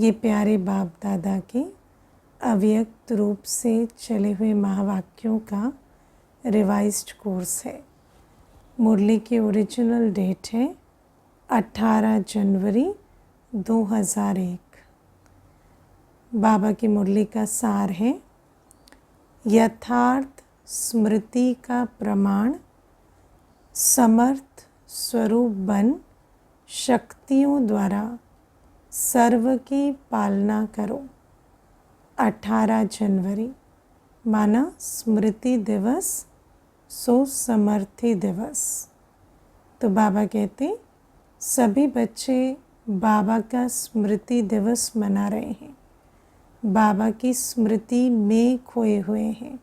ये प्यारे बाप दादा के अव्यक्त रूप से चले हुए महावाक्यों का रिवाइज्ड कोर्स है। मुरली की ओरिजिनल डेट है 18 जनवरी 2001। बाबा की मुरली का सार है, यथार्थ स्मृति का प्रमाण, समर्थ स्वरूप बन शक्तियों द्वारा सर्व की पालना करो। 18 जनवरी माना स्मृति दिवस, सो समर्थी दिवस। तो बाबा कहते सभी बच्चे बाबा का स्मृति दिवस मना रहे हैं, बाबा की स्मृति में खोए हुए हैं,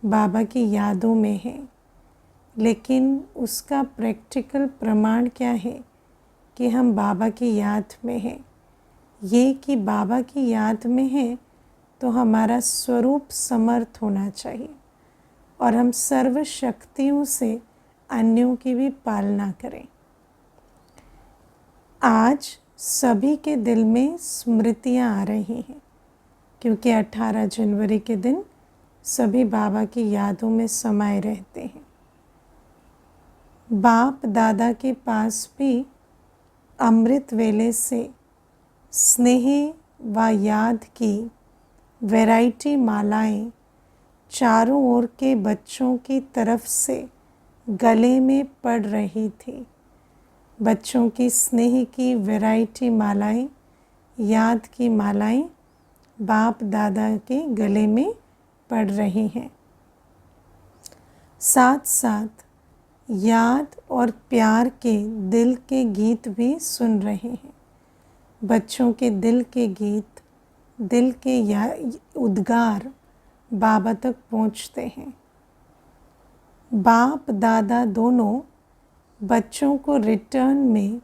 बाबा की यादों में हैं। लेकिन उसका प्रैक्टिकल प्रमाण क्या है कि हम बाबा की याद में हैं। ये कि बाबा की याद में है तो हमारा स्वरूप समर्थ होना चाहिए और हम सर्व शक्तियों से अन्यों की भी पालना करें। आज सभी के दिल में स्मृतियाँ आ रही हैं क्योंकि 18 जनवरी के दिन सभी बाबा की यादों में समाये रहते हैं। बाप दादा के पास भी अमृत वेले से स्नेह व याद की वैरायटी मालाएं चारों ओर के बच्चों की तरफ से गले में पड़ रही थी। बच्चों की स्नेह की वैरायटी मालाएं, याद की मालाएं बाप दादा के गले में पड़ रही हैं। साथ साथ याद और प्यार के दिल के गीत भी सुन रहे हैं। बच्चों के दिल के गीत, दिल के उद्गार बाबा तक पहुँचते हैं। बाप दादा दोनों बच्चों को रिटर्न में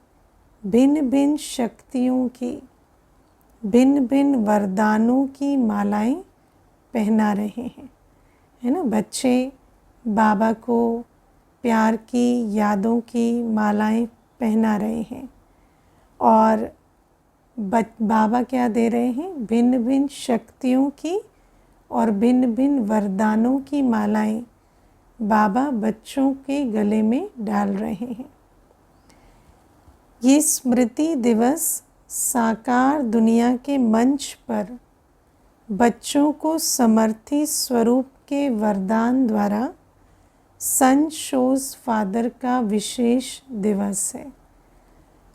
भिन्न भिन्न शक्तियों की, भिन्न भिन्न वरदानों की मालाएं पहना रहे हैं, है ना। बच्चे बाबा को प्यार की, यादों की मालाएं पहना रहे हैं और बाबा क्या दे रहे हैं, भिन्न भिन्न शक्तियों की और भिन्न भिन्न वरदानों की मालाएं बाबा बच्चों के गले में डाल रहे हैं। ये स्मृति दिवस साकार दुनिया के मंच पर बच्चों को समर्थी स्वरूप के वरदान द्वारा सन शोज फादर का विशेष दिवस है।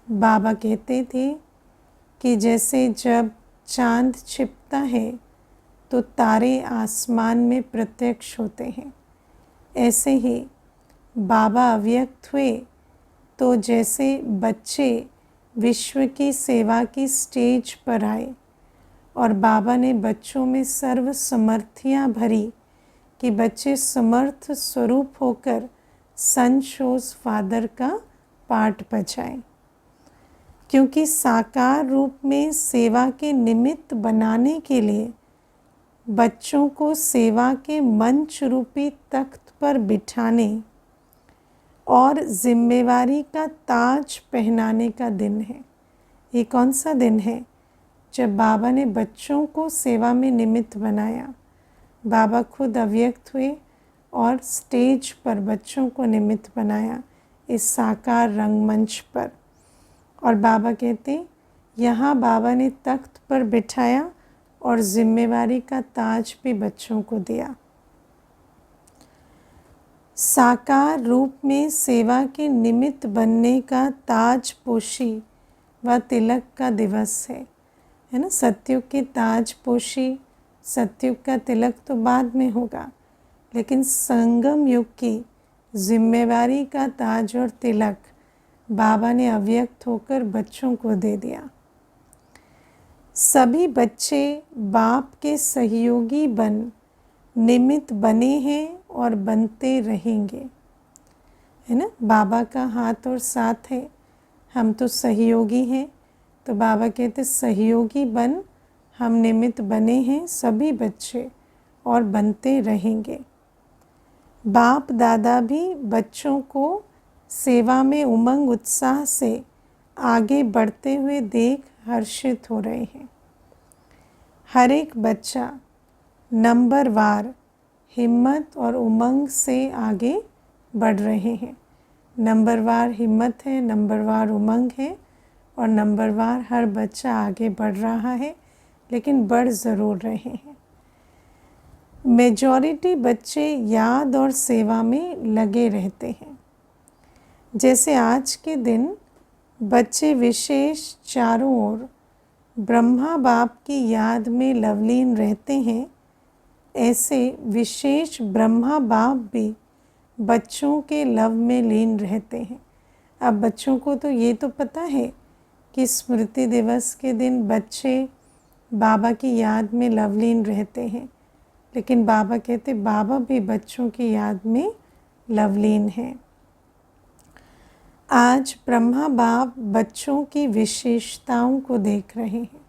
बाबा कहते थे कि जैसे जब चांद छिपता है तो तारे आसमान में प्रत्यक्ष होते हैं, ऐसे ही बाबा अव्यक्त हुए तो जैसे बच्चे विश्व की सेवा की स्टेज पर आए और बाबा ने बच्चों में सर्व समर्थियाँ भरी कि बच्चे समर्थ स्वरूप होकर सन शोज फादर का पाठ बजाएं। क्योंकि साकार रूप में सेवा के निमित्त बनाने के लिए बच्चों को सेवा के मंच रूपी तख्त पर बिठाने और जिम्मेवारी का ताज पहनाने का दिन है। ये कौन सा दिन है? जब बाबा ने बच्चों को सेवा में निमित्त बनाया। बाबा खुद अव्यक्त हुए और स्टेज पर बच्चों को निमित्त बनाया, इस साकार रंगमंच पर। और बाबा कहते यहाँ बाबा ने तख्त पर बिठाया और जिम्मेवारी का ताज भी बच्चों को दिया। साकार रूप में सेवा के निमित्त बनने का ताज पोशी व तिलक का दिवस है ना। सतयुग की ताज पोशी, सतयुग का तिलक तो बाद में होगा, लेकिन संगम युग की जिम्मेवारी का ताज और तिलक बाबा ने अव्यक्त होकर बच्चों को दे दिया। सभी बच्चे बाप के सहयोगी बन निमित्त बने हैं और बनते रहेंगे, है ना। बाबा का हाथ और साथ है, हम तो सहयोगी हैं। तो बाबा कहते सहयोगी बन हम निमित्त बने हैं सभी बच्चे और बनते रहेंगे। बाप दादा भी बच्चों को सेवा में उमंग उत्साह से आगे बढ़ते हुए देख हर्षित हो रहे हैं। हर एक बच्चा नंबरवार हिम्मत और उमंग से आगे बढ़ रहे हैं। नंबरवार हिम्मत है, नंबरवार उमंग है और नंबरवार हर बच्चा आगे बढ़ रहा है, लेकिन बढ़ ज़रूर रहे हैं। मेजॉरिटी बच्चे याद और सेवा में लगे रहते हैं। जैसे आज के दिन बच्चे विशेष चारों ओर ब्रह्मा बाप की याद में लवलीन रहते हैं, ऐसे विशेष ब्रह्मा बाप भी बच्चों के लव में लीन रहते हैं। अब बच्चों को तो ये तो पता है कि स्मृति दिवस के दिन बच्चे बाबा की याद में लवलीन रहते हैं, लेकिन बाबा कहते बाबा भी बच्चों की याद में लवलीन हैं। आज ब्रह्मा बाप बच्चों की विशेषताओं को देख रहे हैं।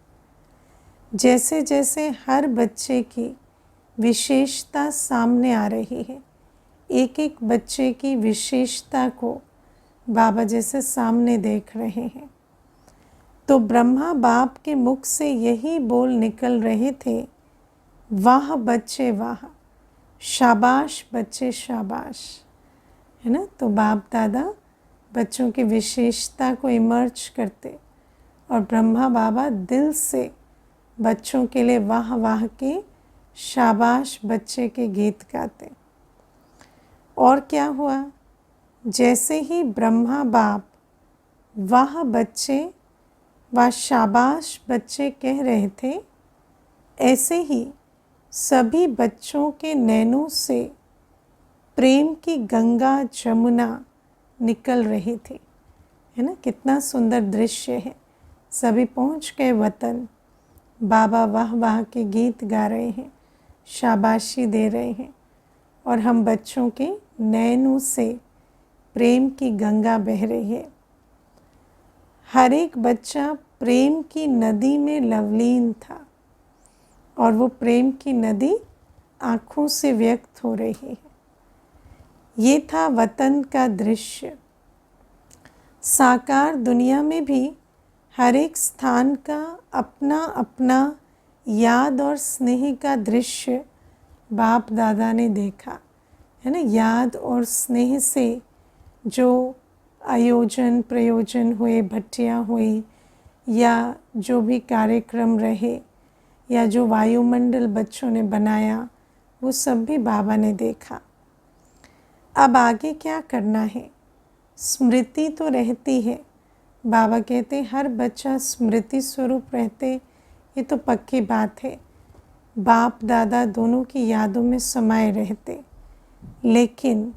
जैसे जैसे हर बच्चे की विशेषता सामने आ रही है, एक एक बच्चे की विशेषता को बाबा जैसे सामने देख रहे हैं, तो ब्रह्मा बाप के मुख से यही बोल निकल रहे थे, वाह बच्चे वाह, शाबाश बच्चे शाबाश, है ना। तो बाप दादा बच्चों की विशेषता को इमर्ज करते और ब्रह्मा बाबा दिल से बच्चों के लिए वाह वाह के शाबाश बच्चे के गीत गाते। और क्या हुआ, जैसे ही ब्रह्मा बाप वाह बच्चे व शाबाश बच्चे कह रहे थे, ऐसे ही सभी बच्चों के नैनों से प्रेम की गंगा जमुना निकल रही थी, है ना। कितना सुंदर दृश्य है। सभी पहुंच गए वतन, बाबा वाह वाह के गीत गा रहे हैं, शाबाशी दे रहे हैं और हम बच्चों के नैनों से प्रेम की गंगा बह रही है। हर एक बच्चा प्रेम की नदी में लवलीन था और वो प्रेम की नदी आँखों से व्यक्त हो रही है। ये था वतन का दृश्य। साकार दुनिया में भी हर एक स्थान का अपना अपना याद और स्नेह का दृश्य बाप दादा ने देखा, है ना। याद और स्नेह से जो आयोजन प्रयोजन हुए, भट्टियाँ हुई या जो भी कार्यक्रम रहे या जो वायुमंडल बच्चों ने बनाया, वो सब भी बाबा ने देखा। अब आगे क्या करना है, स्मृति तो रहती है। बाबा कहते हर बच्चा स्मृति स्वरूप रहते, ये तो पक्की बात है। बाप दादा दोनों की यादों में समाये रहते, लेकिन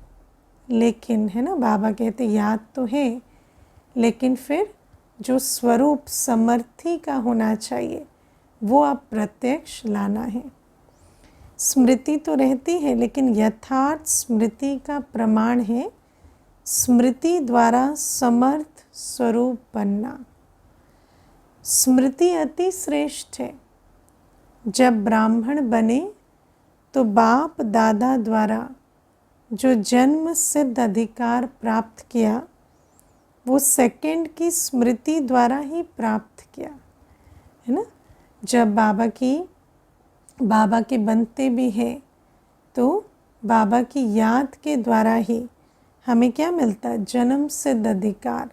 है ना, बाबा कहते याद तो है, लेकिन फिर जो स्वरूप समर्थी का होना चाहिए वो आप प्रत्यक्ष लाना है। स्मृति तो रहती है, लेकिन यथार्थ स्मृति का प्रमाण है स्मृति द्वारा समर्थ स्वरूप बनना। स्मृति अति श्रेष्ठ है। जब ब्राह्मण बने तो बाप दादा द्वारा जो जन्म सिद्ध अधिकार प्राप्त किया, वो सेकंड की स्मृति द्वारा ही प्राप्त किया, है ना। जब बाबा के बनते भी हैं तो बाबा की याद के द्वारा ही हमें क्या मिलता है, जन्म सिद्ध अधिकार।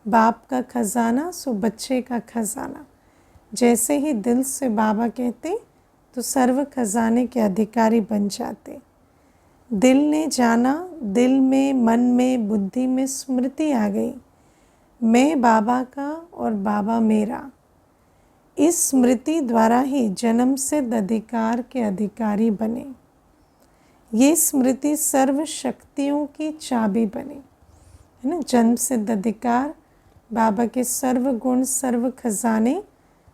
बाप का खजाना सो बच्चे का खजाना। जैसे ही दिल से बाबा कहते तो सर्व खजाने के अधिकारी बन जाते। दिल ने जाना, दिल में मन में बुद्धि में स्मृति आ गई, मैं बाबा का और बाबा मेरा। इस स्मृति द्वारा ही जन्म सिद्ध अधिकार के अधिकारी बने। ये स्मृति सर्व शक्तियों की चाबी बने, है ना। जन्म सिद्ध अधिकार, बाबा के सर्व गुण सर्व खजाने,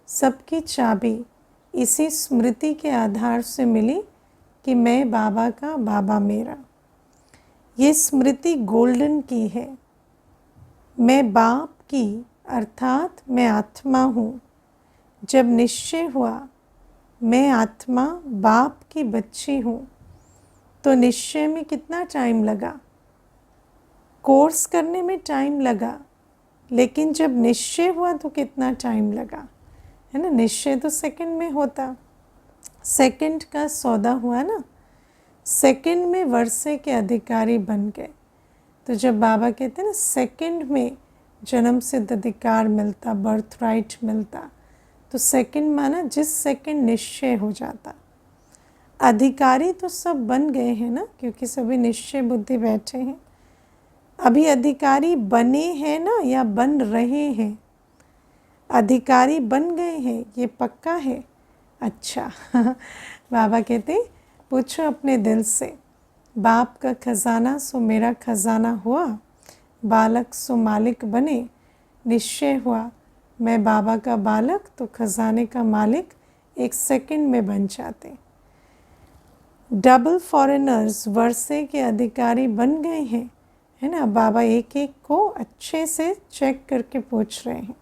सबकी चाबी इसी स्मृति के आधार से मिली कि मैं बाबा का, बाबा मेरा। ये स्मृति गोल्डन की है। मैं बाप की अर्थात मैं आत्मा हूँ। जब निश्चय हुआ मैं आत्मा बाप की बच्ची हूँ, तो निश्चय में कितना टाइम लगा, कोर्स करने में टाइम लगा, लेकिन जब निश्चय हुआ तो कितना टाइम लगा, है ना। निश्चय तो सेकंड में होता, सेकंड का सौदा हुआ ना, सेकंड में वर्षे के अधिकारी बन गए। तो जब बाबा कहते हैं ना सेकंड में जन्म सिद्ध अधिकार मिलता, बर्थ राइट मिलता, तो सेकंड माना जिस सेकंड निश्चय हो जाता। अधिकारी तो सब बन गए हैं ना, क्योंकि सभी निश्चय बुद्धि बैठे हैं। अभी अधिकारी बने हैं ना या बन रहे हैं? अधिकारी बन गए हैं ये पक्का है। अच्छा बाबा कहते पूछो अपने दिल से, बाप का खजाना सो मेरा खजाना हुआ, बालक सो मालिक बने, निश्चय हुआ मैं बाबा का बालक, तो खजाने का मालिक एक सेकंड में बन जाते। डबल फॉरेनर्स वर्षे के अधिकारी बन गए हैं, है ना। बाबा एक एक को अच्छे से चेक करके पूछ रहे हैं।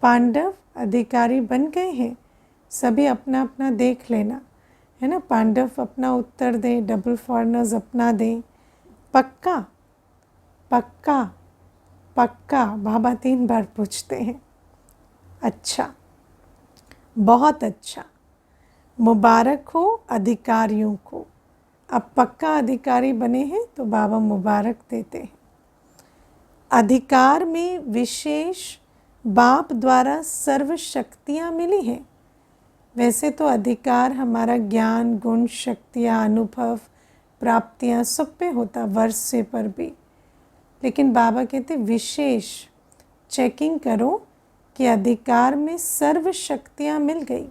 पांडव अधिकारी बन गए हैं, सभी अपना अपना देख लेना, है ना। पांडव अपना उत्तर दें, डबल फॉरेनर्स अपना दें। पक्का पक्का पक्का, बाबा 3 बार पूछते हैं। अच्छा, बहुत अच्छा, मुबारक हो अधिकारियों को। अब पक्का अधिकारी बने हैं तो बाबा मुबारक देते हैं। अधिकार में विशेष बाप द्वारा सर्व शक्तियाँ मिली हैं। वैसे तो अधिकार हमारा ज्ञान, गुण, शक्तियाँ, अनुभव, प्राप्तियाँ सब पे होता, वर्षे पर भी। लेकिन बाबा कहते विशेष चेकिंग करो कि अधिकार में सर्व शक्तियाँ मिल गई,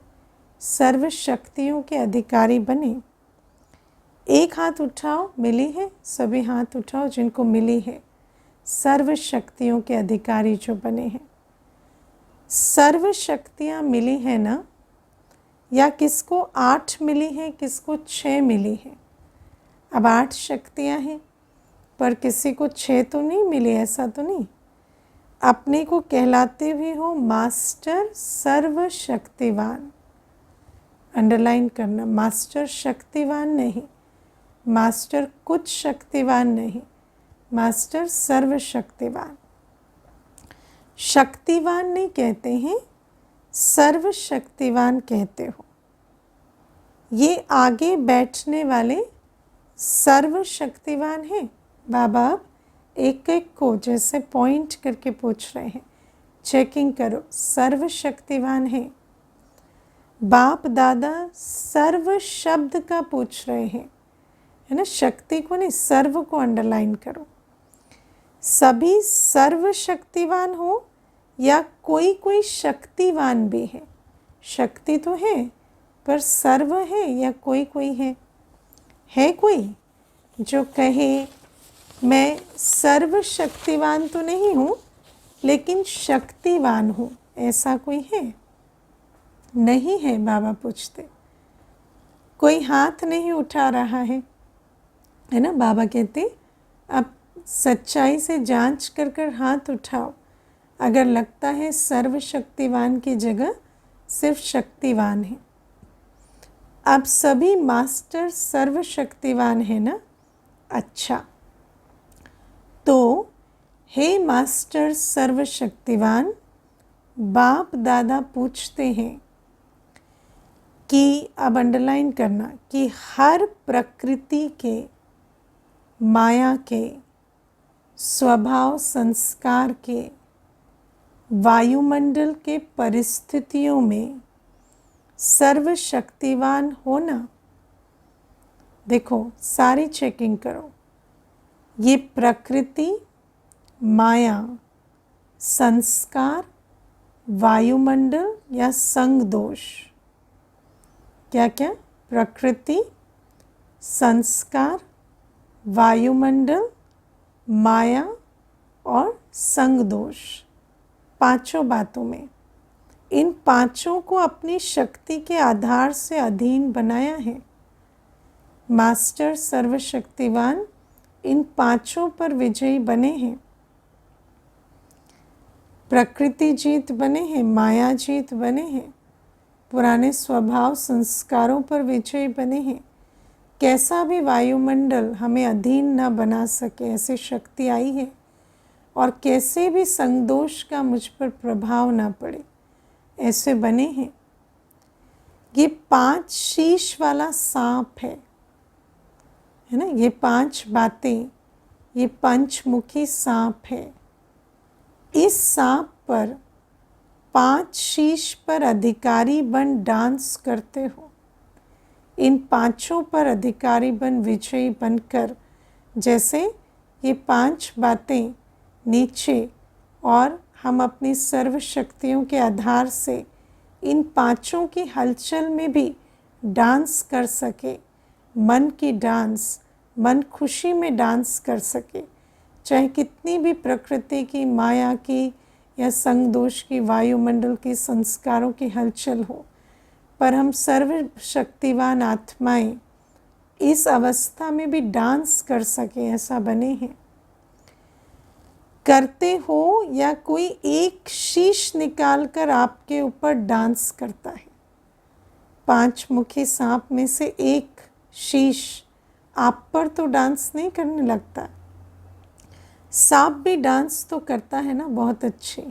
सर्व शक्तियों के अधिकारी बने। एक हाथ उठाओ, मिली है? सभी हाथ उठाओ जिनको मिली है, सर्व शक्तियों के अधिकारी जो बने हैं। सर्व शक्तियाँ मिली है ना, या किसको 8 मिली है, किसको 6 मिली है? अब 8 शक्तियाँ हैं पर किसी को 6 तो नहीं मिली, ऐसा तो नहीं। अपने को कहलाते भी हो मास्टर सर्वशक्तिवान। अंडरलाइन करना, मास्टर शक्तिवान नहीं, मास्टर कुछ शक्तिवान नहीं, मास्टर सर्वशक्तिवान। शक्तिवान नहीं कहते हैं, सर्वशक्तिवान कहते हो। ये आगे बैठने वाले सर्वशक्तिवान हैं। बाबा अब एक एक को जैसे पॉइंट करके पूछ रहे हैं, चेकिंग करो, सर्वशक्तिवान है। बाप दादा सर्व शब्द का पूछ रहे हैं, है ना। शक्ति को नहीं, सर्व को अंडरलाइन करो। सभी सर्वशक्तिवान हो या कोई कोई शक्तिवान भी है? शक्ति तो है पर सर्व है या कोई कोई है कोई जो कहे मैं सर्वशक्तिवान तो नहीं हूँ लेकिन शक्तिवान हूँ, ऐसा कोई है? नहीं है। बाबा पूछते, कोई हाथ नहीं उठा रहा है ना। बाबा कहते अब सच्चाई से जांच कर कर हाथ उठाओ। अगर लगता है सर्वशक्तिवान की जगह सिर्फ शक्तिवान है। अब सभी मास्टर सर्वशक्तिवान है ना। अच्छा, तो हे मास्टर सर्वशक्तिवान, बाप दादा पूछते हैं कि, अब अंडरलाइन करना, कि हर प्रकृति के, माया के, स्वभाव संस्कार के, वायुमंडल के परिस्थितियों में सर्वशक्तिवान होना। देखो, सारी चेकिंग करो। ये प्रकृति, माया, संस्कार, वायुमंडल या संग दोष, क्या क्या? प्रकृति, संस्कार, वायुमंडल, माया और संग दोष, पांचों बातों में। इन पांचों को अपनी शक्ति के आधार से अधीन बनाया है। मास्टर सर्वशक्तिवान इन पांचों पर विजयी बने हैं। प्रकृति जीत बने हैं, माया जीत बने हैं, पुराने स्वभाव संस्कारों पर विजयी बने हैं। कैसा भी वायुमंडल हमें अधीन न बना सके ऐसी शक्ति आई है, और कैसे भी संगदोष का मुझ पर प्रभाव ना पड़े ऐसे बने हैं। ये 5 शीश वाला सांप है ना। ये 5 बातें, ये पंचमुखी सांप है। इस सांप पर 5 शीश पर अधिकारी बन डांस करते हो। इन 5 पर अधिकारी बन विजयी बनकर, जैसे ये 5 बातें नीचे और हम अपनी सर्व शक्तियों के आधार से इन 5 की हलचल में भी डांस कर सके, मन की डांस, मन खुशी में डांस कर सके, चाहे कितनी भी प्रकृति की, माया की या संग दोष की, वायुमंडल की, संस्कारों की हलचल हो, पर हम सर्वशक्तिवान आत्माएं इस अवस्था में भी डांस कर सके, ऐसा बने हैं। करते हो या कोई एक शीश निकालकर आपके ऊपर डांस करता है। 5 मुखी सांप में से एक शीश आप पर तो डांस नहीं करने लगता। सांप भी डांस तो करता है ना, बहुत अच्छे।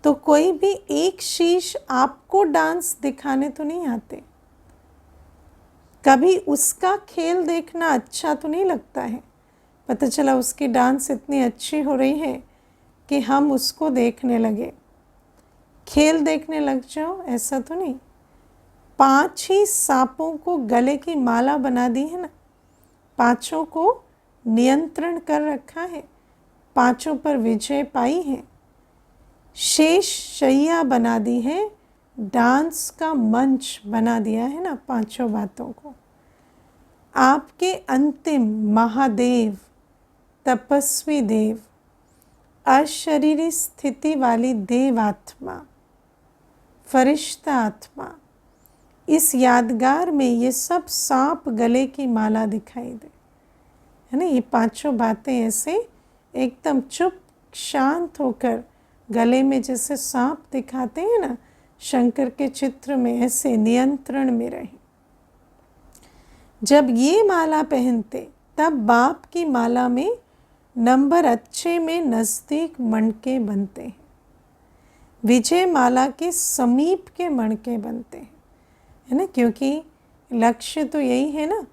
तो कोई भी एक शीश आपको डांस दिखाने तो नहीं आते। कभी उसका खेल देखना अच्छा तो नहीं लगता है। पता चला उसकी डांस इतनी अच्छी हो रही है कि हम उसको देखने लगे, खेल देखने लग जाओ, ऐसा तो नहीं। 5 ही सांपों को गले की माला बना दी है ना, 5 को नियंत्रण कर रखा है, 5 पर विजय पाई है, शेष शैया बना दी है, डांस का मंच बना दिया है ना 5 बातों को। आपके अंतिम महादेव, तपस्वी देव, अशरीरी स्थिति वाली देव आत्मा, फरिश्ता आत्मा, इस यादगार में ये सब सांप गले की माला दिखाई दे, है ना। ये 5 बातें ऐसे एकदम चुप शांत होकर गले में जैसे सांप दिखाते हैं ना शंकर के चित्र में, ऐसे नियंत्रण में रहे। जब ये माला पहनते तब बाप की माला में नंबर अच्छे में नज़दीक मणके बनते हैं, विजय माला के समीप के मणके बनते हैं, है ना। क्योंकि लक्ष्य तो यही है ना,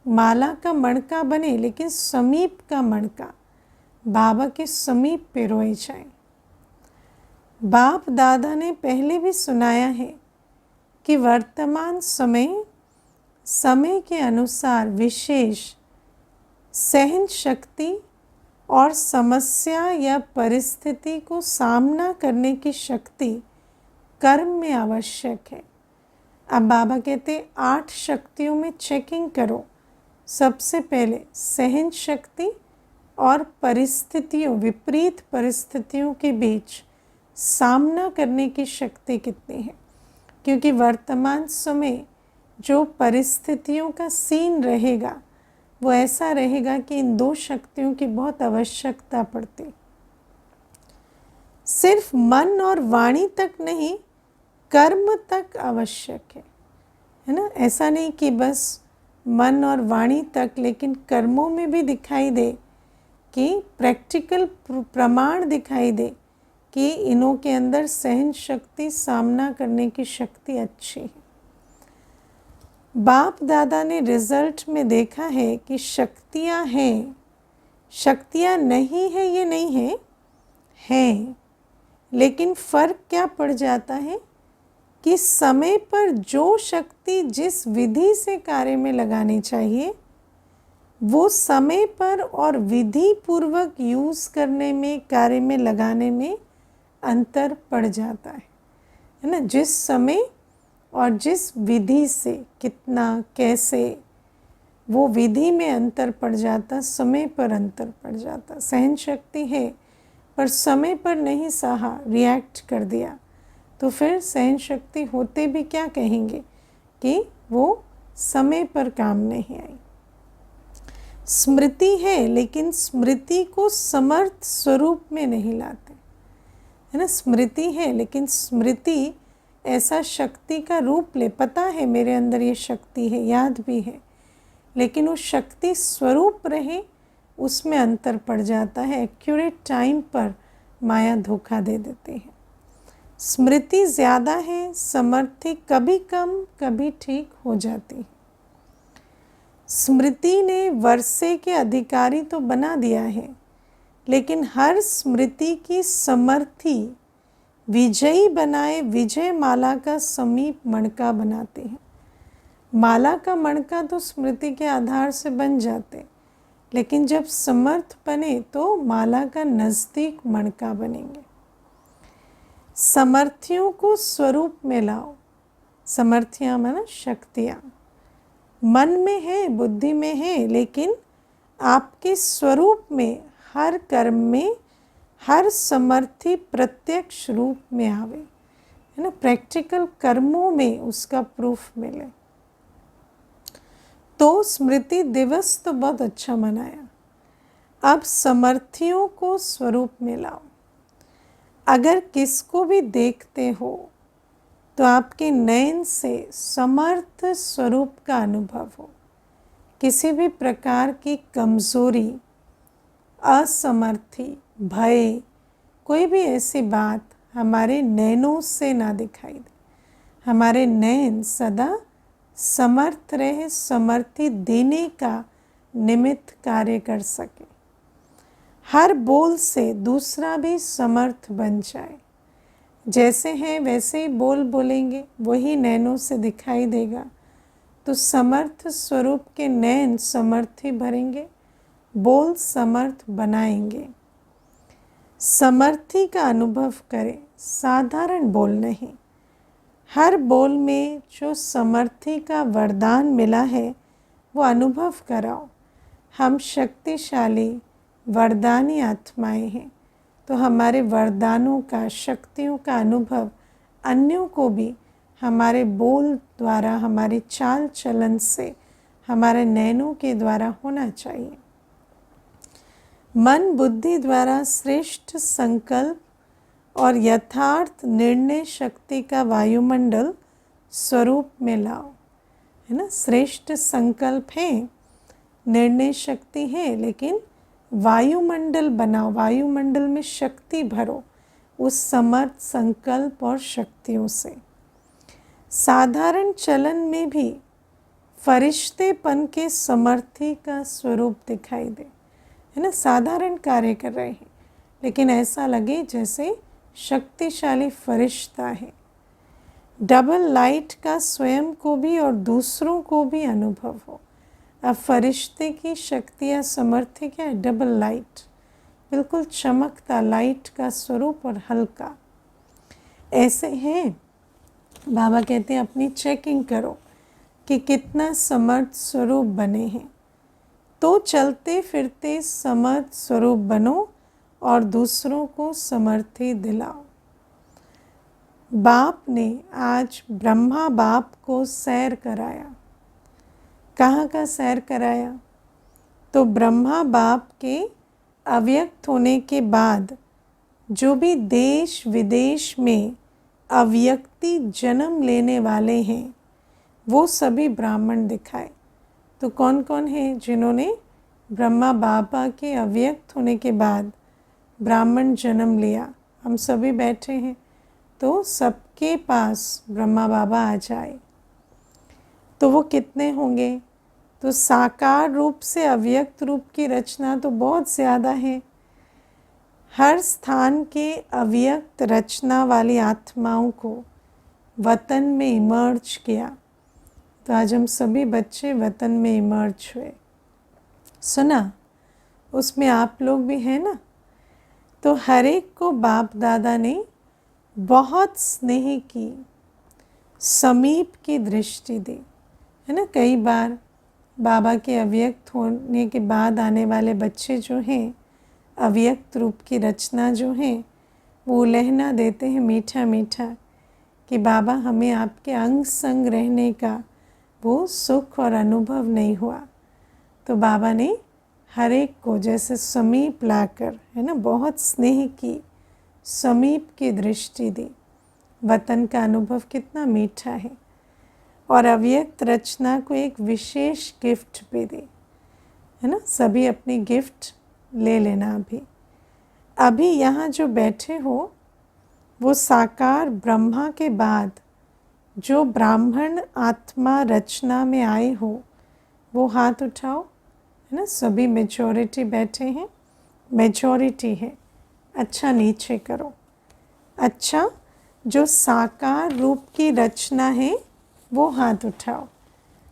माला का मणका बने लेकिन समीप का मणका, बाबा के समीप पे रोए जाए। बाप दादा ने पहले भी सुनाया है कि वर्तमान समय के अनुसार विशेष सहन शक्ति और समस्या या परिस्थिति को सामना करने की शक्ति कर्म में आवश्यक है। अब बाबा कहते 8 शक्तियों में चेकिंग करो। सबसे पहले सहन शक्ति और परिस्थितियों, विपरीत परिस्थितियों के बीच सामना करने की शक्ति कितनी है। क्योंकि वर्तमान समय जो परिस्थितियों का सीन रहेगा वो ऐसा रहेगा कि इन 2 शक्तियों की बहुत आवश्यकता पड़ती। सिर्फ मन और वाणी तक नहीं, कर्म तक आवश्यक है ना। ऐसा नहीं कि बस मन और वाणी तक, लेकिन कर्मों में भी दिखाई दे कि प्रैक्टिकल प्रमाण दिखाई दे कि इनों के अंदर सहन शक्ति, सामना करने की शक्ति अच्छी है। बाप दादा ने रिजल्ट में देखा है कि शक्तियाँ हैं, शक्तियाँ नहीं है ये नहीं है, हैं, लेकिन फ़र्क क्या पड़ जाता है कि समय पर जो शक्ति जिस विधि से कार्य में लगानी चाहिए वो समय पर और विधि पूर्वक यूज़ करने में, कार्य में लगाने में अंतर पड़ जाता है ना। जिस समय और जिस विधि से कितना, कैसे, वो विधि में अंतर पड़ जाता, समय पर अंतर पड़ जाता। सहन शक्ति है पर समय पर नहीं सहा, रिएक्ट कर दिया, तो फिर सहन शक्ति होते भी क्या कहेंगे कि वो समय पर काम नहीं आई। स्मृति है लेकिन स्मृति को समर्थ स्वरूप में नहीं लाते, है ना। स्मृति है लेकिन स्मृति ऐसा शक्ति का रूप ले, पता है मेरे अंदर ये शक्ति है, याद भी है, लेकिन वो शक्ति स्वरूप रहे, उसमें अंतर पड़ जाता है। एक्यूरेट टाइम पर माया धोखा दे देती है। स्मृति ज़्यादा है, समर्थी कभी कम कभी ठीक हो जाती है। स्मृति ने वर्षे के अधिकारी तो बना दिया है, लेकिन हर स्मृति की समर्थी विजयी बनाए विजय माला का समीप मणका बनाते हैं। माला का मणका तो स्मृति के आधार से बन जाते, लेकिन जब समर्थ बने तो माला का नज़दीक मणका बनेंगे। समर्थियों को स्वरूप में लाओ। समर्थियाँ माना शक्तियाँ मन में है, बुद्धि में है, लेकिन आपके स्वरूप में हर कर्म में हर समर्थी प्रत्यक्ष रूप में आवे, है ना, प्रैक्टिकल कर्मों में उसका प्रूफ मिले। तो स्मृति दिवस तो बहुत अच्छा मनाया। अब समर्थियों को स्वरूप में लाओ। अगर किसको भी देखते हो तो आपके नयन से समर्थ स्वरूप का अनुभव हो। किसी भी प्रकार की कमज़ोरी, असमर्थी, भय, कोई भी ऐसी बात हमारे नयनों से ना दिखाई दे। हमारे नयन सदा समर्थ रहे, समर्थी देने का निमित्त कार्य कर सके। हर बोल से दूसरा भी समर्थ बन जाए। जैसे हैं वैसे ही बोल बोलेंगे, वही नैनों से दिखाई देगा। तो समर्थ स्वरूप के नैन समर्थी भरेंगे, बोल समर्थ बनाएंगे। समर्थी का अनुभव करें, साधारण बोल नहीं। हर बोल में जो समर्थी का वरदान मिला है वो अनुभव कराओ। हम शक्तिशाली वरदानी आत्माएं हैं, तो हमारे वरदानों का, शक्तियों का अनुभव अन्यों को भी हमारे बोल द्वारा, हमारे चाल चलन से, हमारे नैनों के द्वारा होना चाहिए। मन बुद्धि द्वारा श्रेष्ठ संकल्प और यथार्थ निर्णय शक्ति का वायुमंडल स्वरूप में लाओ, है ना। श्रेष्ठ संकल्प है, निर्णय शक्ति है, लेकिन वायुमंडल बनाओ, वायुमंडल में शक्ति भरो उस समर्थ संकल्प और शक्तियों से। साधारण चलन में भी फरिश्तेपन के समर्थी का स्वरूप दिखाई दे, है ना। साधारण कार्य कर रहे हैं, लेकिन ऐसा लगे जैसे शक्तिशाली फरिश्ता है। डबल लाइट का स्वयं को भी और दूसरों को भी अनुभव हो। अब फरिश्ते की शक्ति या समर्थी क्या है? डबल लाइट, बिल्कुल चमकता लाइट का स्वरूप और हल्का। ऐसे हैं बाबा कहते हैं अपनी चेकिंग करो कि कितना समर्थ स्वरूप बने हैं। तो चलते फिरते समर्थ स्वरूप बनो और दूसरों को समर्थी दिलाओ। बाप ने आज ब्रह्मा बाप को सैर कराया। कहाँ का सैर कराया? तो ब्रह्मा बाप के अव्यक्त होने के बाद जो भी देश विदेश में अव्यक्ति जन्म लेने वाले हैं वो सभी ब्राह्मण दिखाए। तो कौन कौन है जिन्होंने ब्रह्मा बाबा के अव्यक्त होने के बाद ब्राह्मण जन्म लिया? हम सभी बैठे हैं, तो सबके पास ब्रह्मा बाबा आ जाए तो वो कितने होंगे? तो साकार रूप से अव्यक्त रूप की रचना तो बहुत ज़्यादा है। हर स्थान के अव्यक्त रचना वाली आत्माओं को वतन में इमर्ज किया। तो आज हम सभी बच्चे वतन में इमर्ज हुए। सुना, उसमें आप लोग भी हैं ना। तो हर एक को बाप दादा ने बहुत स्नेह की, समीप की दृष्टि दी, है ना। कई बार बाबा के अव्यक्त होने के बाद आने वाले बच्चे जो हैं, अव्यक्त रूप की रचना जो है, वो लहना देते हैं मीठा मीठा कि बाबा हमें आपके अंग संग रहने का वो सुख और अनुभव नहीं हुआ। तो बाबा ने हर एक को जैसे समीप लाकर, है ना, बहुत स्नेह की, समीप की दृष्टि दी। वतन का अनुभव कितना मीठा है। और अव्यक्त रचना को एक विशेष गिफ्ट भी दी, है ना। सभी अपनी गिफ्ट ले लेना। अभी यहाँ जो बैठे हो वो साकार ब्रह्मा के बाद जो ब्राह्मण आत्मा रचना में आए हो वो हाथ उठाओ, है ना। सभी मेजॉरिटी बैठे हैं, मेजॉरिटी है। अच्छा नीचे करो। अच्छा, जो साकार रूप की रचना है वो हाथ उठाओ,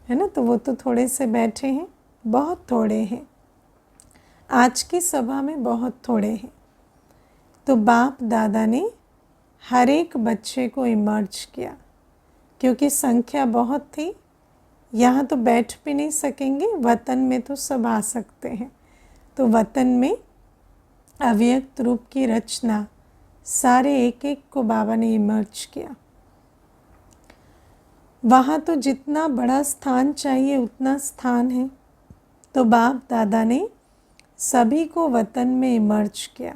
है ना। तो वो तो थोड़े से बैठे हैं, बहुत थोड़े हैं, आज की सभा में बहुत थोड़े हैं। तो बाप दादा ने हर एक बच्चे को इमर्ज किया, क्योंकि संख्या बहुत थी, यहाँ तो बैठ भी नहीं सकेंगे, वतन में तो सब आ सकते हैं। तो वतन में अव्यक्त रूप की रचना सारे एक एक को बाबा ने इमर्ज किया। वहाँ तो जितना बड़ा स्थान चाहिए उतना स्थान है, तो बाप दादा ने सभी को वतन में इमर्ज किया,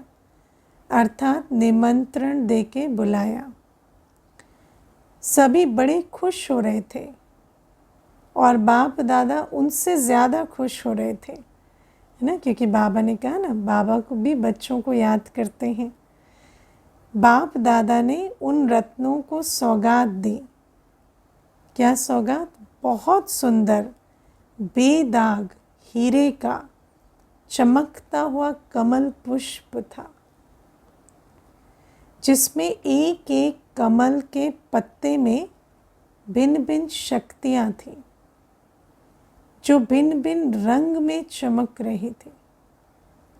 अर्थात निमंत्रण देके बुलाया। सभी बड़े खुश हो रहे थे और बाप दादा उनसे ज़्यादा खुश हो रहे थे, है ना, क्योंकि बाबा ने कहा ना, बाबा को भी बच्चों को याद करते हैं। बाप दादा ने उन रत्नों को सौगात दी। क्या सौगात? बहुत सुंदर बेदाग हीरे का चमकता हुआ कमल पुष्प था, जिसमें एक एक कमल के पत्ते में भिन्न भिन्न शक्तियाँ थीं, जो भिन्न भिन्न रंग में चमक रही थी।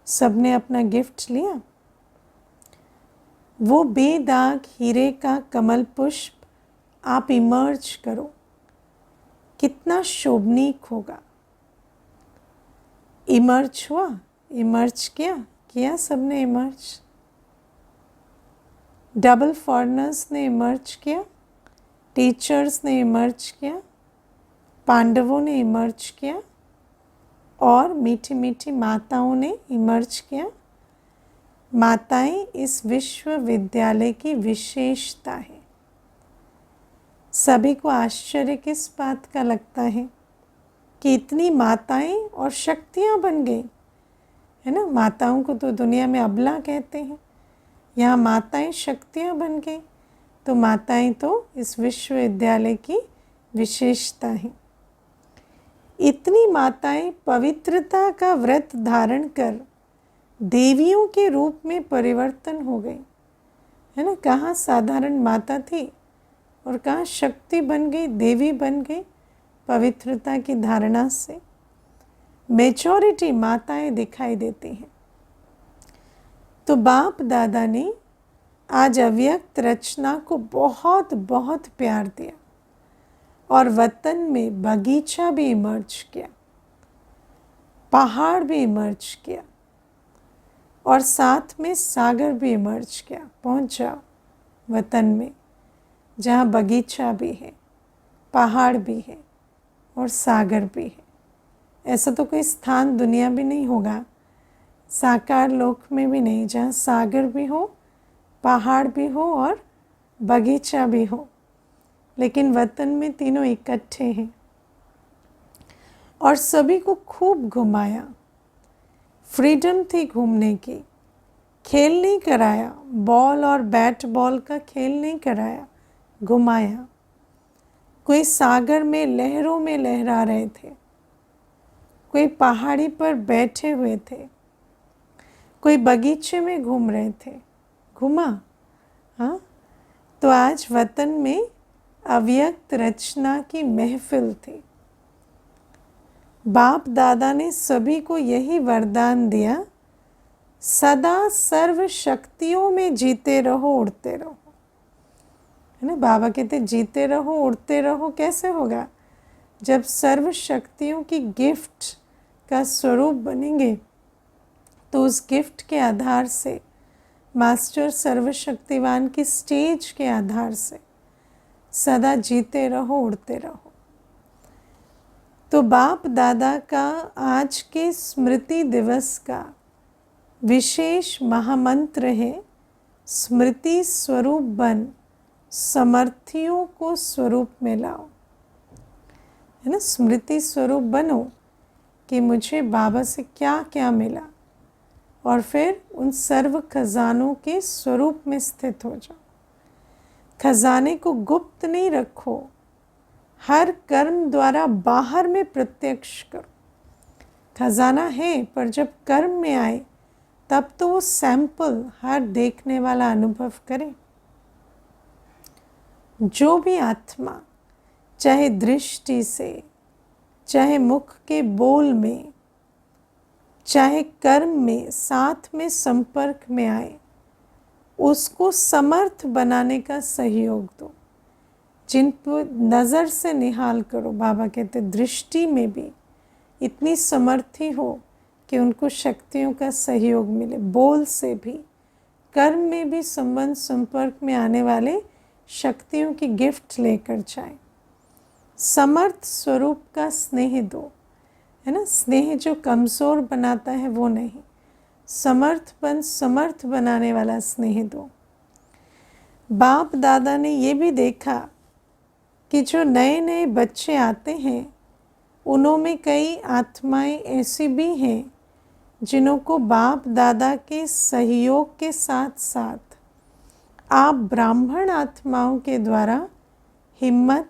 सबने अपना गिफ्ट लिया। वो बेदाग हीरे का कमल पुष्प आप इमर्ज करो, कितना शोभनीक होगा। इमर्ज हुआ, इमर्ज किया सबने इमर्ज। डबल फॉरेनर्स ने इमर्ज किया, टीचर्स ने इमर्ज किया, पांडवों ने इमर्ज किया और मीठी मीठी माताओं ने इमर्ज किया। माताएं इस विश्वविद्यालय की विशेषता है। सभी को आश्चर्य किस बात का लगता है कि इतनी माताएं और शक्तियां बन गई, है ना। माताओं को तो दुनिया में अबला कहते हैं, यहाँ माताएं शक्तियां बन गई। तो माताएं तो इस विश्वविद्यालय की विशेषता है। इतनी माताएं पवित्रता का व्रत धारण कर देवियों के रूप में परिवर्तन हो गई, है ना। कहाँ साधारण माता थी और कहाँ शक्ति बन गई, देवी बन गई पवित्रता की धारणा से। मेजॉरिटी माताएं दिखाई देती हैं। तो बाप दादा ने आज अव्यक्त रचना को बहुत बहुत प्यार दिया और वतन में बगीचा भी इमर्ज किया, पहाड़ भी इमर्ज किया और साथ में सागर भी इमर्ज किया। पहुंच जाओ वतन में जहाँ बगीचा भी है, पहाड़ भी है और सागर भी है। ऐसा तो कोई स्थान दुनिया भी नहीं होगा, साकार लोक में भी नहीं, जहाँ सागर भी हो, पहाड़ भी हो और बगीचा भी हो। लेकिन वतन में तीनों इकट्ठे हैं और सभी को खूब घुमाया। फ्रीडम थी घूमने की, खेल नहीं कराया, बॉल और बैट बॉल का खेल नहीं कराया, घुमाया। कोई सागर में लहरों में लहरा रहे थे, कोई पहाड़ी पर बैठे हुए थे, कोई बगीचे में घूम रहे थे, घुमा। हाँ, तो आज वतन में अव्यक्त रचना की महफिल थी। बाप दादा ने सभी को यही वरदान दिया, सदा सर्व शक्तियों में जीते रहो, उड़ते रहो, है ना। बाबा कहते जीते रहो, उड़ते रहो। कैसे होगा? जब सर्व शक्तियों की गिफ्ट का स्वरूप बनेंगे तो उस गिफ्ट के आधार से, मास्टर सर्वशक्तिवान की स्टेज के आधार से सदा जीते रहो, उड़ते रहो। तो बाप दादा का आज के स्मृति दिवस का विशेष महामंत्र है, स्मृति स्वरूप बन, समर्थियों को स्वरूप में लाओ, है ना। स्मृति स्वरूप बनो कि मुझे बाबा से क्या क्या मिला और फिर उन सर्व खजानों के स्वरूप में स्थित हो जाओ। खजाने को गुप्त नहीं रखो, हर कर्म द्वारा बाहर में प्रत्यक्ष करो। खजाना है, पर जब कर्म में आए तब तो वो सैंपल हर देखने वाला अनुभव करे। जो भी आत्मा चाहे दृष्टि से, चाहे मुख के बोल में, चाहे कर्म में साथ में संपर्क में आए, उसको समर्थ बनाने का सहयोग दो। जिन पर नज़र से निहाल करो, बाबा कहते दृष्टि में भी इतनी समर्थी हो कि उनको शक्तियों का सहयोग मिले, बोल से भी, कर्म में भी संबंध संपर्क में आने वाले शक्तियों की गिफ्ट लेकर जाए। समर्थ स्वरूप का स्नेह दो, है ना। स्नेह जो कमज़ोर बनाता है वो नहीं, समर्थ बनाने वाला स्नेह दो। बाप दादा ने ये भी देखा कि जो नए नए बच्चे आते हैं उनमें कई आत्माएं ऐसी भी हैं जिन्हों को बाप दादा के सहयोग के साथ साथ आप ब्राह्मण आत्माओं के द्वारा हिम्मत,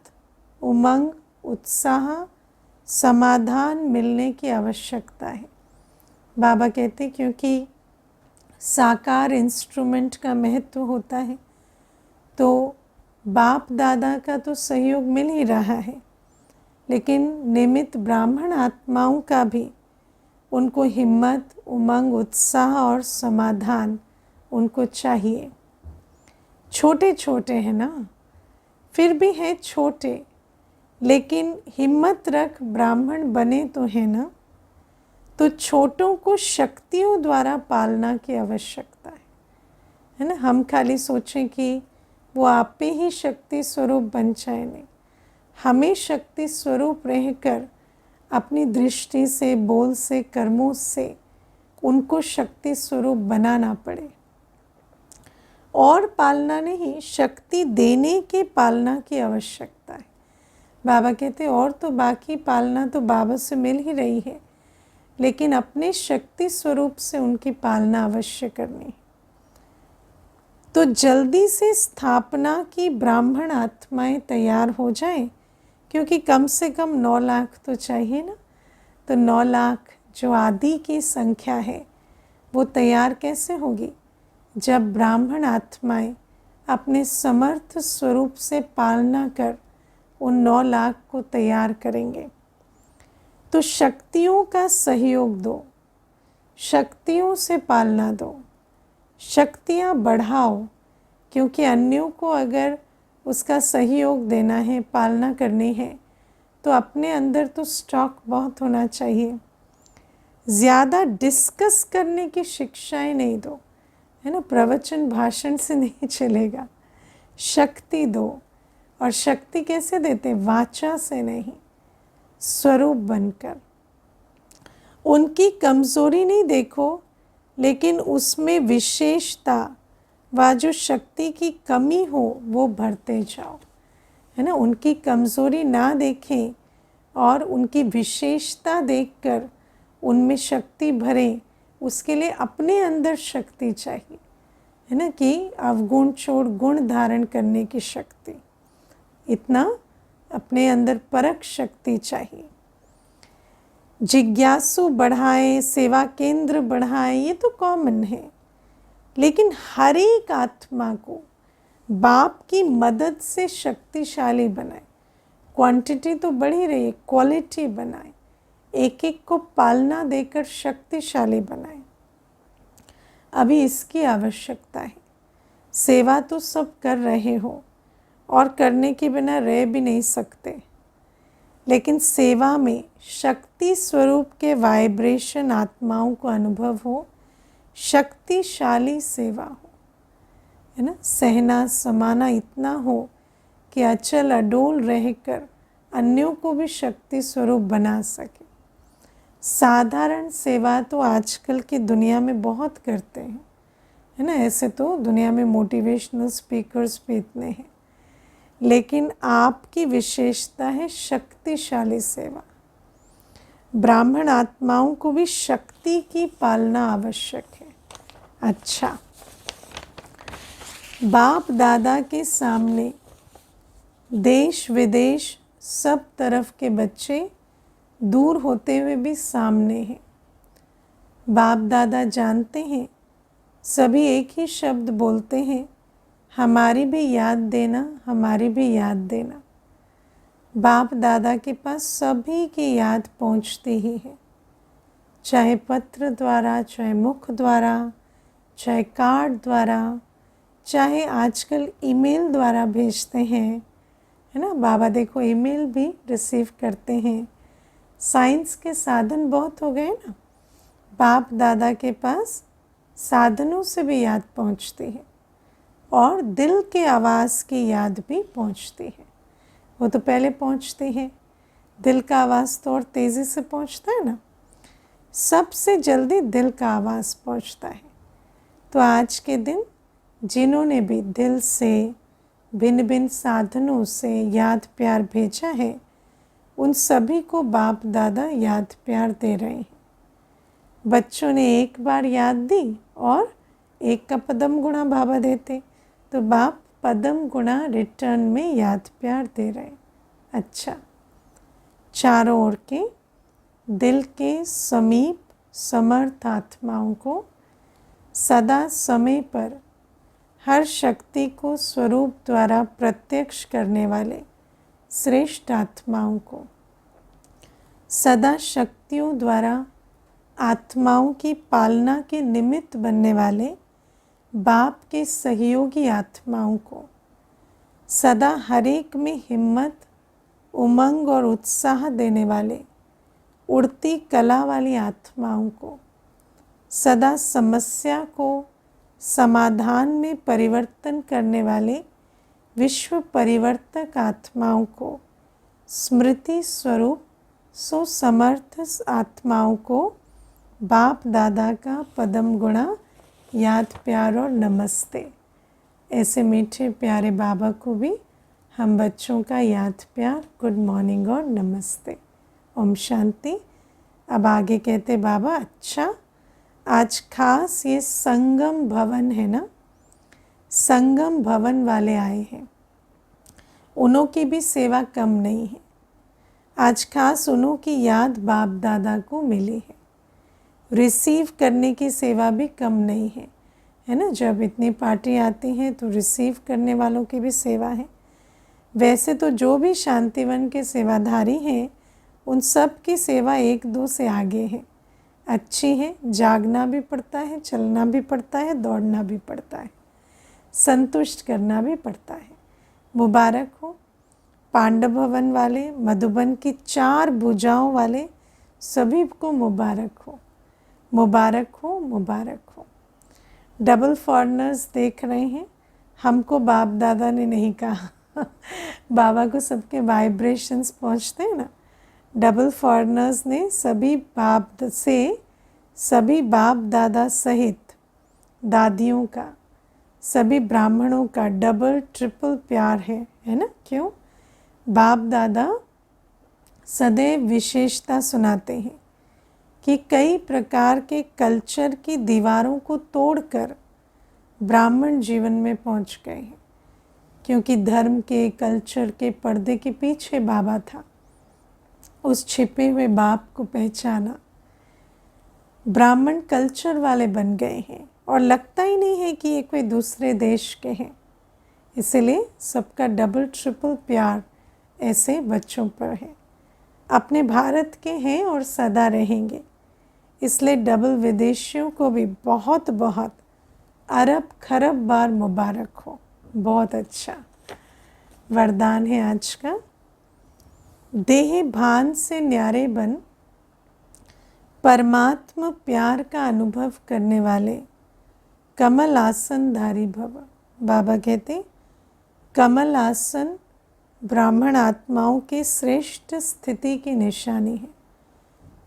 उमंग, उत्साह, समाधान मिलने की आवश्यकता है। बाबा कहते क्योंकि साकार इंस्ट्रूमेंट का महत्व होता है, तो बाप दादा का तो सहयोग मिल ही रहा है, लेकिन निमित्त ब्राह्मण आत्माओं का भी उनको हिम्मत, उमंग, उत्साह और समाधान उनको चाहिए। छोटे छोटे हैं ना, फिर भी है छोटे, लेकिन हिम्मत रख ब्राह्मण बने तो है ना। तो छोटों को शक्तियों द्वारा पालना की आवश्यकता है ना। हम खाली सोचें कि वो आप पे ही शक्ति स्वरूप बन जाए, नहीं, हमें शक्ति स्वरूप रहकर अपनी दृष्टि से, बोल से, कर्मों से उनको शक्ति स्वरूप बनाना पड़े। और पालना नहीं, शक्ति देने के पालना की आवश्यकता है। बाबा कहते और तो बाकी पालना तो बाबा से मिल ही रही है, लेकिन अपने शक्ति स्वरूप से उनकी पालना अवश्य करनी है। तो जल्दी से स्थापना की ब्राह्मण आत्माएं तैयार हो जाएं, क्योंकि कम से कम 9 लाख तो चाहिए ना। तो 9 लाख जो आदि की संख्या है वो तैयार कैसे होगी? जब ब्राह्मण आत्माएं अपने समर्थ स्वरूप से पालना कर उन 9 लाख को तैयार करेंगे। तो शक्तियों का सहयोग दो, शक्तियों से पालना दो, शक्तियाँ बढ़ाओ, क्योंकि अन्यों को अगर उसका सहयोग देना है, पालना करनी है, तो अपने अंदर तो स्टॉक बहुत होना चाहिए। ज़्यादा डिस्कस करने की शिक्षाएं नहीं दो, है ना। प्रवचन भाषण से नहीं चलेगा, शक्ति दो। और शक्ति कैसे देते? वाचा से नहीं, स्वरूप बनकर। उनकी कमज़ोरी नहीं देखो, लेकिन उसमें विशेषता व जो शक्ति की कमी हो वो भरते जाओ, है ना। उनकी कमज़ोरी ना देखें और उनकी विशेषता देखकर उनमें शक्ति भरें। उसके लिए अपने अंदर शक्ति चाहिए, है ना, कि अवगुण छोड़ गुण धारण करने की शक्ति, इतना अपने अंदर परख शक्ति चाहिए। जिज्ञासु बढ़ाएं, सेवा केंद्र बढ़ाएं, ये तो कॉमन है, लेकिन हर एक आत्मा को बाप की मदद से शक्तिशाली बनाए। क्वांटिटी तो बढ़ ही रही है, क्वालिटी बनाए, एक एक को पालना देकर शक्तिशाली बनाए। अभी इसकी आवश्यकता है। सेवा तो सब कर रहे हो और करने के बिना रह भी नहीं सकते, लेकिन सेवा में शक्ति स्वरूप के वाइब्रेशन आत्माओं को अनुभव हो, शक्तिशाली सेवा हो, है ना। सहना समाना इतना हो कि अचल अडोल रहकर अन्यों को भी शक्ति स्वरूप बना सके। साधारण सेवा तो आजकल की दुनिया में बहुत करते हैं, है ना। ऐसे तो दुनिया में मोटिवेशनल स्पीकर्स भी इतने हैं, लेकिन आपकी विशेषता है शक्तिशाली सेवा। ब्राह्मण आत्माओं को भी शक्ति की पालना आवश्यक है। अच्छा, बाप दादा के सामने देश विदेश सब तरफ के बच्चे दूर होते हुए भी सामने हैं। बाप दादा जानते हैं, सभी एक ही शब्द बोलते हैं, हमारी भी याद देना, हमारी भी याद देना। बाप दादा के पास सभी की याद पहुंचती ही है, चाहे पत्र द्वारा, चाहे मुख द्वारा, चाहे कार्ड द्वारा, चाहे आजकल ईमेल द्वारा भेजते हैं, है ना। बाबा देखो ईमेल भी रिसीव करते हैं। साइंस के साधन बहुत हो गए ना, बाप दादा के पास साधनों से भी याद पहुंचती है और दिल के आवाज़ की याद भी पहुंचती है। वो तो पहले पहुंचती है, दिल का आवाज़ तो और तेज़ी से पहुंचता है ना, सबसे जल्दी दिल का आवाज़ पहुंचता है। तो आज के दिन जिन्होंने भी दिल से भिन्न भिन्न साधनों से याद प्यार भेजा है, उन सभी को बाप दादा याद प्यार दे रहे हैं। बच्चों ने एक बार याद दी और एक का पदम गुणा बाबा देते, तो बाप पदम गुणा रिटर्न में याद प्यार दे रहे हैं। अच्छा, चारों ओर के दिल के समीप समर्थ आत्माओं को सदा समय पर हर शक्ति को स्वरूप द्वारा प्रत्यक्ष करने वाले श्रेष्ठ आत्माओं को, सदा शक्तियों द्वारा आत्माओं की पालना के निमित्त बनने वाले बाप के सहयोगी आत्माओं को, सदा हर एक में हिम्मत, उमंग और उत्साह देने वाले उड़ती कला वाली आत्माओं को, सदा समस्या को समाधान में परिवर्तन करने वाले विश्व परिवर्तक आत्माओं को, स्मृति स्वरूप सुसमर्थ आत्माओं को बाप दादा का पदम गुणा याद प्यार और नमस्ते। ऐसे मीठे प्यारे बाबा को भी हम बच्चों का याद प्यार, गुड मॉर्निंग और नमस्ते। ओम शांति। अब आगे कहते बाबा, अच्छा आज खास ये संगम भवन है ना, संगम भवन वाले आए हैं, उन्हों की भी सेवा कम नहीं है। आज खास उन्हों की याद बाप दादा को मिली है, रिसीव करने की सेवा भी कम नहीं है, है ना। जब इतनी पार्टी आती हैं तो रिसीव करने वालों की भी सेवा है। वैसे तो जो भी शांतिवन के सेवाधारी हैं, उन सब की सेवा एक दो से आगे है, अच्छी है। जागना भी पड़ता है, चलना भी पड़ता है, दौड़ना भी पड़ता है, संतुष्ट करना भी पड़ता है। मुबारक हो पांडव भवन वाले, मधुबन की 4 भुजाओं वाले सभी को मुबारक हो, मुबारक हो, मुबारक हो। डबल फॉरेनर्स देख रहे हैं, हमको बाप दादा ने नहीं कहा बाबा को सबके वाइब्रेशंस पहुंचते हैं ना। डबल फॉरेनर्स ने सभी बाप दादा सहित दादियों का, सभी ब्राह्मणों का डबल ट्रिपल प्यार है ना। क्यों? बाप दादा सदैव विशेषता सुनाते हैं कि कई प्रकार के कल्चर की दीवारों को तोड़कर ब्राह्मण जीवन में पहुंच गए हैं, क्योंकि धर्म के, कल्चर के पर्दे के पीछे बाबा था। उस छिपे हुए बाप को पहचाना, ब्राह्मण कल्चर वाले बन गए हैं और लगता ही नहीं है कि ये कोई दूसरे देश के हैं। इसलिए सबका डबल ट्रिपल प्यार ऐसे बच्चों पर है। अपने भारत के हैं और सदा रहेंगे, इसलिए डबल विदेशियों को भी बहुत बहुत अरब खरब बार मुबारक हो। बहुत अच्छा वरदान है आज का। देह भान से न्यारे बन परमात्मा प्यार का अनुभव करने वाले कमल आसन धारी भव। बाबा कहते कमल आसन ब्राह्मण आत्माओं की श्रेष्ठ स्थिति की निशानी है,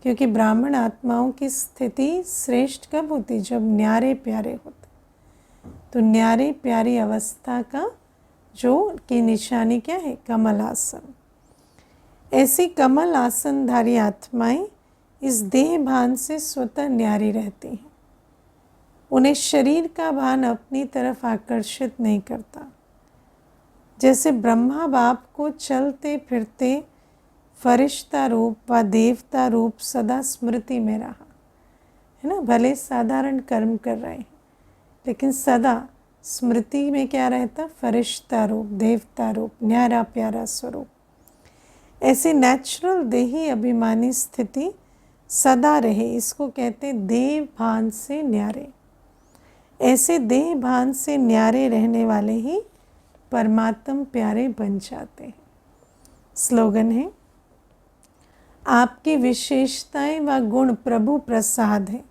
क्योंकि ब्राह्मण आत्माओं की स्थिति श्रेष्ठ कब होती? जब न्यारे प्यारे होते। तो न्यारे प्यारी अवस्था का जो की निशानी क्या है? कमल आसन। ऐसी कमल आसनधारी आत्माएं इस देह भान से स्वतः न्यारी रहती हैं। उन्हें शरीर का भान अपनी तरफ आकर्षित नहीं करता। जैसे ब्रह्मा बाप को चलते फिरते फरिश्ता रूप व देवता रूप सदा स्मृति में रहा, है ना। भले साधारण कर्म कर रहे हैं लेकिन सदा स्मृति में क्या रहता? फरिश्ता रूप, देवता रूप, न्यारा प्यारा स्वरूप। ऐसे नेचुरल देही अभिमानी स्थिति सदा रहे, इसको कहते हैं देह भान से न्यारे। ऐसे देह भान से न्यारे रहने वाले ही परमात्म प्यारे बन जाते हैं। स्लोगन है, आपकी विशेषताएं व गुण प्रभु प्रसाद है,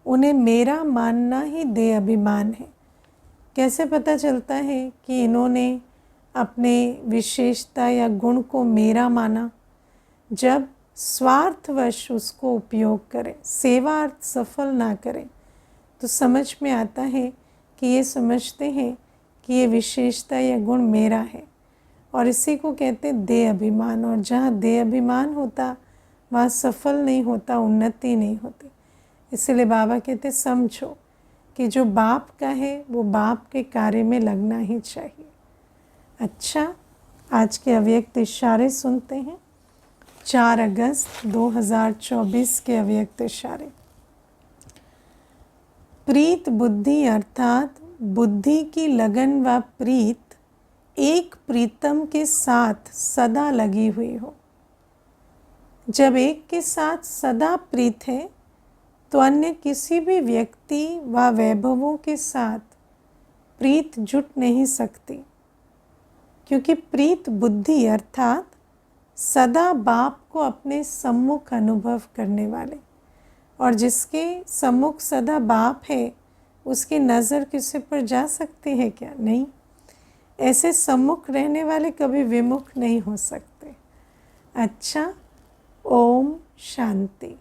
उन्हें मेरा मानना ही देह अभिमान है। कैसे पता चलता है कि इन्होंने अपने विशेषता या गुण को मेरा माना? जब स्वार्थवश उसको उपयोग करें, सेवार्थ सफल ना करें, तो समझ में आता है कि ये समझते हैं कि ये विशेषता या गुण मेरा है, और इसी को कहते हैं देह अभिमान। और जहाँ देह अभिमान होता वहाँ सफल नहीं होता, उन्नति नहीं होती। इसलिए बाबा कहते समझो कि जो बाप का है वो बाप के कार्य में लगना ही चाहिए। अच्छा, आज के अव्यक्त इशारे सुनते हैं। 4 अगस्त 2024 के अव्यक्त इशारे। प्रीत बुद्धि अर्थात बुद्धि की लगन व प्रीत एक प्रीतम के साथ सदा लगी हुई हो। जब एक के साथ सदा प्रीत है तो अन्य किसी भी व्यक्ति व वैभवों के साथ प्रीत जुट नहीं सकती, क्योंकि प्रीत बुद्धि अर्थात सदा बाप को अपने सम्मुख अनुभव करने वाले, और जिसके सम्मुख सदा बाप है उसकी नज़र किसी पर जा सकती है क्या? नहीं। ऐसे सम्मुख रहने वाले कभी विमुख नहीं हो सकते। अच्छा, ओम शांति।